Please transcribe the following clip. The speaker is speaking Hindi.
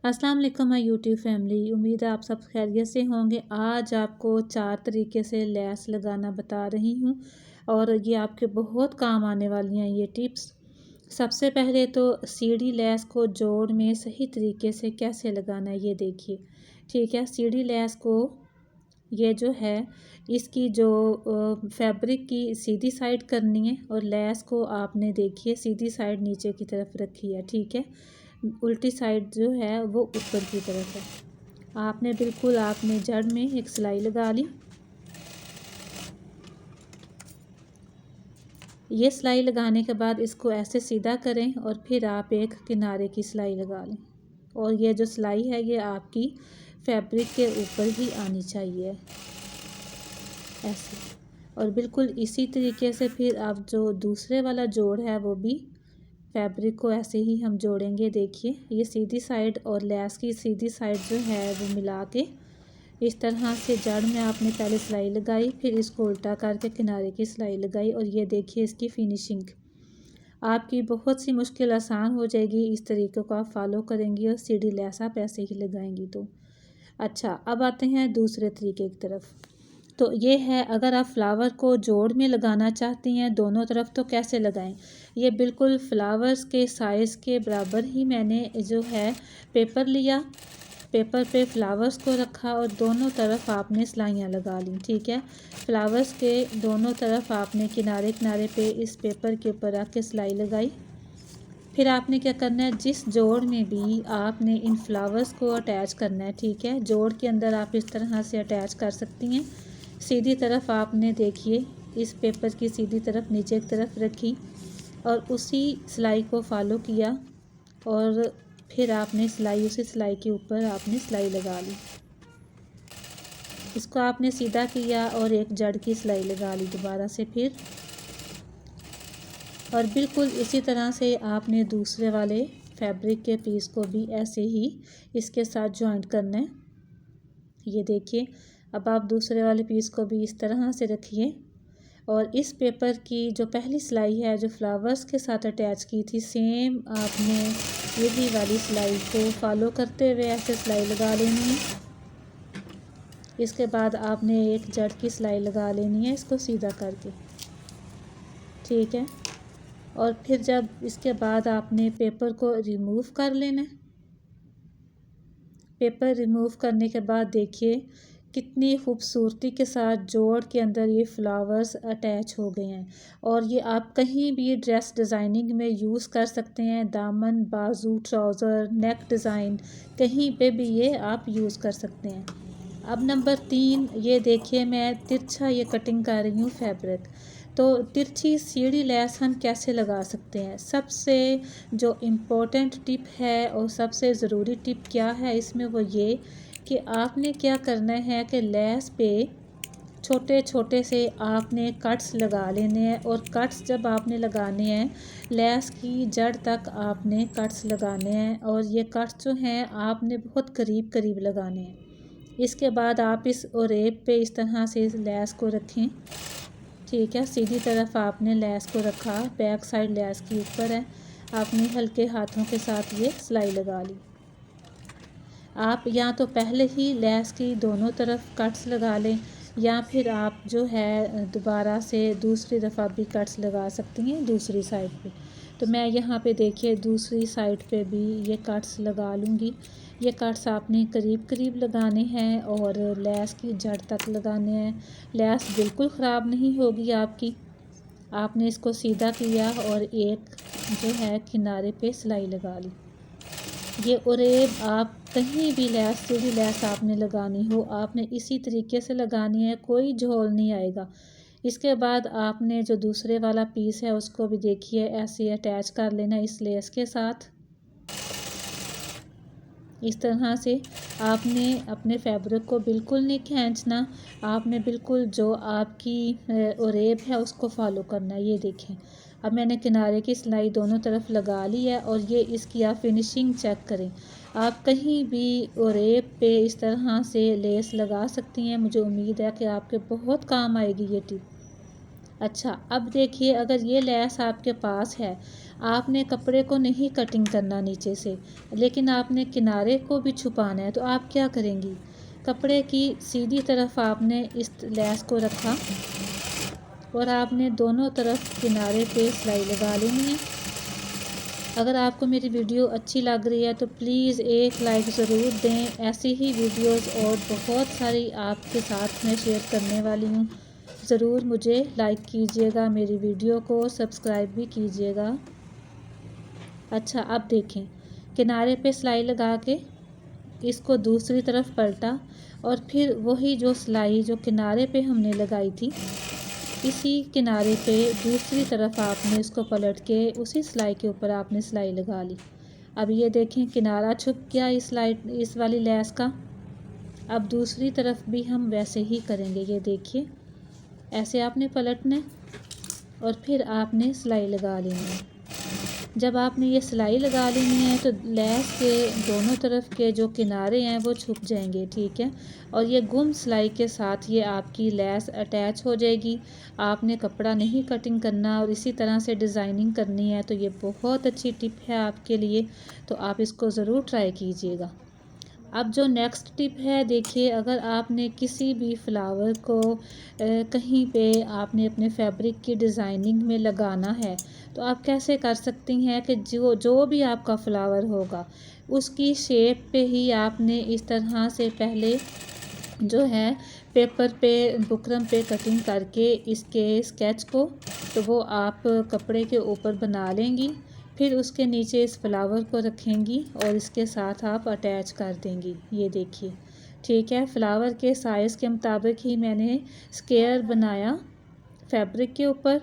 अस्सलाम वालेकुम माय यूट्यूब फैमिली। उम्मीद है आप सब खैरियत से होंगे। आज आपको 4 तरीके से लैस लगाना बता रही हूँ और ये आपके बहुत काम आने वाली हैं ये टिप्स। सबसे पहले तो सीढ़ी लैस को जोड़ में सही तरीके से कैसे लगाना है ये देखिए। ठीक है, सीढ़ी लैस को ये जो है इसकी जो फैब्रिक की सीधी साइड करनी है और लैस को आपने देखिए सीधी साइड नीचे की तरफ रखी है। ठीक है, उल्टी साइड जो है वो ऊपर की तरफ है। आपने जड़ में एक सिलाई लगा ली। ये सिलाई लगाने के बाद इसको ऐसे सीधा करें और फिर आप एक किनारे की सिलाई लगा लें और ये जो सिलाई है ये आपकी फैब्रिक के ऊपर ही आनी चाहिए ऐसे। और बिल्कुल इसी तरीके से फिर आप जो दूसरे वाला जोड़ है वो भी फैब्रिक को ऐसे ही हम जोड़ेंगे। देखिए ये सीधी साइड और लैस की सीधी साइड जो है वो मिला के इस तरह से जड़ में आपने पहले सिलाई लगाई, फिर इसको उल्टा करके किनारे की सिलाई लगाई और ये देखिए इसकी फिनिशिंग। आपकी बहुत सी मुश्किल आसान हो जाएगी इस तरीके को आप फॉलो करेंगी और सीढ़ी लैस आप ऐसे ही लगाएंगी तो। अच्छा, अब आते हैं दूसरे तरीके की तरफ। तो ये है, अगर आप फ्लावर को जोड़ में लगाना चाहती हैं दोनों तरफ तो कैसे लगाएं। ये बिल्कुल फ्लावर्स के साइज़ के बराबर ही मैंने जो है पेपर लिया, पेपर पे फ्लावर्स को रखा और दोनों तरफ आपने सिलाइयाँ लगा ली। ठीक है, फ्लावर्स के दोनों तरफ आपने किनारे किनारे पे इस पेपर के ऊपर रख के सिलाई लगाई। फिर आपने क्या करना है, जिस जोड़ में भी आपने इन फ्लावर्स को अटैच करना है। ठीक है, जोड़ के अंदर आप इस तरह से अटैच कर सकती हैं। सीधी तरफ आपने देखिए इस पेपर की सीधी तरफ नीचे की तरफ रखी और उसी सिलाई को फॉलो किया और फिर आपने उसी सिलाई के ऊपर आपने सिलाई लगा ली। इसको आपने सीधा किया और एक जड़ की सिलाई लगा ली दोबारा से फिर। और बिल्कुल इसी तरह से आपने दूसरे वाले फैब्रिक के पीस को भी ऐसे ही इसके साथ जॉइंट करना है। ये देखिए, अब आप दूसरे वाले पीस को भी इस तरह से रखिए और इस पेपर की जो पहली सिलाई है जो फ्लावर्स के साथ अटैच की थी, सेम आपने यही वाली सिलाई को फॉलो करते हुए ऐसे सिलाई लगा लेनी है। इसके बाद आपने एक जड़ की सिलाई लगा लेनी है इसको सीधा करके। ठीक है, और फिर जब इसके बाद आपने पेपर को रिमूव कर लेना है। पेपर रिमूव करने के बाद देखिए कितनी खूबसूरती के साथ जोड़ के अंदर ये फ्लावर्स अटैच हो गए हैं और ये आप कहीं भी ड्रेस डिज़ाइनिंग में यूज़ कर सकते हैं। दामन, बाजू, ट्राउज़र, नेक डिज़ाइन कहीं पे भी ये आप यूज़ कर सकते हैं। अब नंबर 3, ये देखिए मैं तिरछा ये कटिंग कर रही हूँ फैब्रिक। तो तिरछी सीढ़ी लैस हम कैसे लगा सकते हैं। सबसे जो इम्पोर्टेंट टिप है और सबसे ज़रूरी टिप क्या है इसमें, वो ये कि आपने क्या करना है कि लैस पे छोटे छोटे से आपने कट्स लगा लेने हैं और कट्स जब आपने लगाने हैं लैस की जड़ तक आपने कट्स लगाने हैं और ये कट्स जो हैं आपने बहुत करीब करीब लगाने हैं। इसके बाद आप इस ओरेब पे इस तरह से इस लैस को रखें। ठीक है, सीधी तरफ आपने लैस को रखा, बैक साइड लैस के ऊपर है। आपने हल्के हाथों के साथ ये सिलाई लगा ली। आप या तो पहले ही लैस की दोनों तरफ कट्स लगा लें या फिर आप जो है दोबारा से दूसरी दफ़ा भी कट्स लगा सकती हैं दूसरी साइड पे। तो मैं यहाँ पे देखिए दूसरी साइड पे भी ये कट्स लगा लूँगी। ये कट्स आपने करीब करीब लगाने हैं और लैस की जड़ तक लगाने हैं। लैस बिल्कुल ख़राब नहीं होगी आपकी। आपने इसको सीधा किया और एक जो है किनारे पे सिलाई लगा ली। ये ओरेब आप कहीं भी लैस सीधी लैस आपने लगानी हो आपने इसी तरीके से लगानी है, कोई झोल नहीं आएगा। इसके बाद आपने जो दूसरे वाला पीस है उसको भी देखिए ऐसे अटैच कर लेना इस लेस के साथ। इस तरह से आपने अपने फैब्रिक को बिल्कुल नहीं खींचना, आपने बिल्कुल जो आपकी ओरेब है उसको फॉलो करना है। ये देखें, अब मैंने किनारे की सिलाई दोनों तरफ लगा ली है और ये इसकी आप फिनिशिंग चेक करें। आप कहीं भी ओरेब पे इस तरह से लेस लगा सकती हैं। मुझे उम्मीद है कि आपके बहुत काम आएगी ये टिप। अच्छा, अब देखिए अगर ये लैस आपके पास है, आपने कपड़े को नहीं कटिंग करना नीचे से, लेकिन आपने किनारे को भी छुपाना है। तो आप क्या करेंगी, कपड़े की सीधी तरफ आपने इस लेस को रखा और आपने दोनों तरफ किनारे पे सिलाई लगा लेनी है। अगर आपको मेरी वीडियो अच्छी लग रही है तो प्लीज़ एक लाइक ज़रूर दें। ऐसी ही वीडियोस और बहुत सारी आपके साथ मैं शेयर करने वाली हूँ। ज़रूर मुझे लाइक कीजिएगा, मेरी वीडियो को सब्सक्राइब भी कीजिएगा। अच्छा, अब देखें, किनारे पे सिलाई लगा के इसको दूसरी तरफ पलटा और फिर वही जो सिलाई जो किनारे पे हमने लगाई थी, इसी किनारे पे दूसरी तरफ आपने इसको पलट के उसी सिलाई के ऊपर आपने सिलाई लगा ली। अब ये देखें, किनारा छुप गया इस वाली लेस का। अब दूसरी तरफ भी हम वैसे ही करेंगे। ये देखिए, ऐसे आपने पलटना है और फिर आपने सिलाई लगा लेनी है। जब आपने ये सिलाई लगा लेनी है तो लेस के दोनों तरफ के जो किनारे हैं वो छुप जाएंगे, ठीक है। और ये गुम सिलाई के साथ ये आपकी लेस अटैच हो जाएगी। आपने कपड़ा नहीं कटिंग करना और इसी तरह से डिज़ाइनिंग करनी है। तो ये बहुत अच्छी टिप है आपके लिए, तो आप इसको ज़रूर ट्राई कीजिएगा। अब जो नेक्स्ट टिप है, देखिए, अगर आपने किसी भी फ्लावर को कहीं पे आपने अपने फैब्रिक की डिज़ाइनिंग में लगाना है तो आप कैसे कर सकती हैं कि जो भी आपका फ्लावर होगा उसकी शेप पे ही आपने इस तरह से पहले जो है पेपर पे बुकरम पे कटिंग करके इसके स्केच को तो वो आप कपड़े के ऊपर बना लेंगी। फिर उसके नीचे इस फ्लावर को रखेंगी और इसके साथ आप अटैच कर देंगी। ये देखिए, ठीक है। फ्लावर के साइज़ के मुताबिक ही मैंने स्क्वायर बनाया फैब्रिक के ऊपर